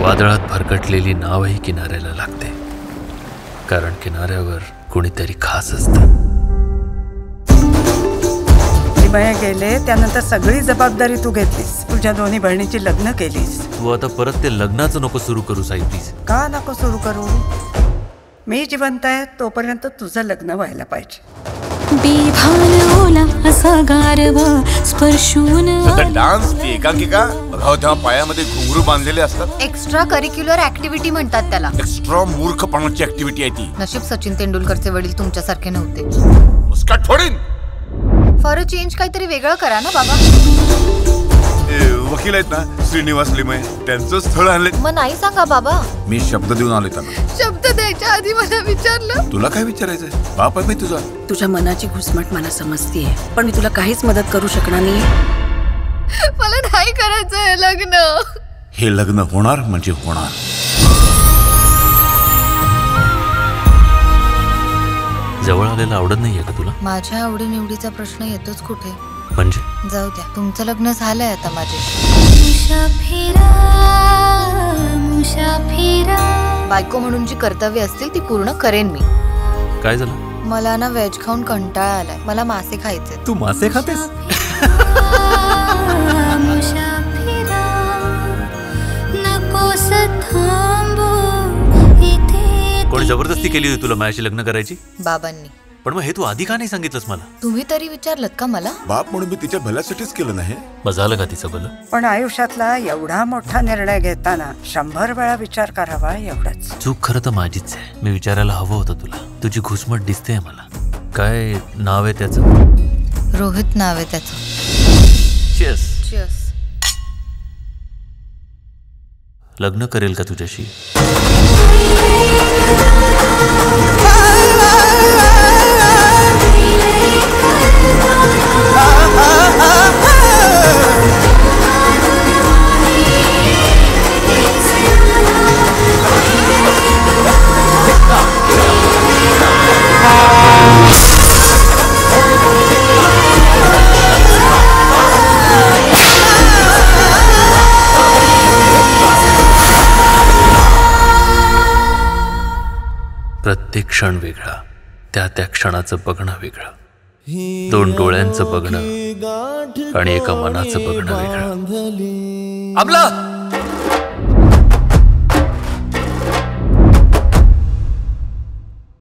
वादळात भरकटलेली नावही किनाऱ्याला लागते, कारण किनाऱ्यावर कोणीतरी खास असतं. लिमया गेले त्यानंतर सगळी जबाबदारी तू घेतलीस. तुझ्या दोन्ही बहिणीची लग्न केलीस. तू आता परत ते लग्नाचं नको सुरू करू साई प्लीज. का नको सुरू करू? मी जिवंत आहे तोपर्यंत तुझं लग्न व्हायला पाहिजे. बेभान ओला असा गारवा स्पर्शून डान्स ती एकांकिका बघाव तेव्हा पायामध्ये घुंगरू बांधलेले असतात. एक्स्ट्रा करिक्युलर ऍक्टिव्हिटी म्हणतात त्याला. एक्स्ट्रा मूर्खपणाची ऍक्टिव्हिटी आहे ती. नशीब सचिन तेंडुलकरचे वडील तुमच्यासारखे नव्हते. मुस्काट फोडीन. फॉर अ चेंज काहीतरी वेगळं करा ना बाबा. वकील आहेत ना श्रीनिवास लिमये, त्यांचं स्थळ आणले. मग नाही सांगा बाबा. मी शब्द देऊन आलोय त्यांना. शब्द द्यायच्या आधी मला विचारलं. तुला काय विचारायचंय? बाप आहे मी तुझा. तुझ्या मनाची घुसमट मला समजतीये, पण मी तुला काहीच मदत करू शकणार नाही. मला नाही करायचंय लग्न. हे लग्न होणार म्हणजे होणार. जवळ आलेलं आवडत नाहीये का तुला? माझ्या आवडीनिवडीचा प्रश्न येतोच कुठे? म्हणजे जाऊ द्या, तुमचं लग्न झालंय आता माझ्याशी. बायको म्हणून जी कर्तव्य असतील ती पूर्ण करेन मी. काय झालं? मला ना व्हेज खाऊन कंटाळा आलाय. मला मासे खायचे. तू मासे खातेस? कोणी जबरदस्ती केली होती तुला माझ्याशी लग्न करायची? बाबांनी. पण मग हे तू आधी का नाही सांगितलंस मला? तुम्ही तरी विचारलत का मला? बाप म्हणून मी तिच्या भल्यासाठीच केलं नाही. मग झालं का तिचं भलं? पण आयुष्यातला एवढा मोठा निर्णय घेताना 100 वेळा विचार करावा एवढंच. चूक खरं तर माझीच आहे. मी विचारायला हवं होतं तुला. तुझी घुसमट दिसते मला. काय नाव आहे त्याचं? रोहित नाव आहे त्याचं. चीयर्स. चीयर्स. लग्न करेल का तुझ्याशी? प्रत्येक क्षण वेगळा, त्या त्या क्षणाचं बघणं वेगळं. 2 डोळ्यांचं बघणं आणि एका मनाचं बघणं वेगळं. अमला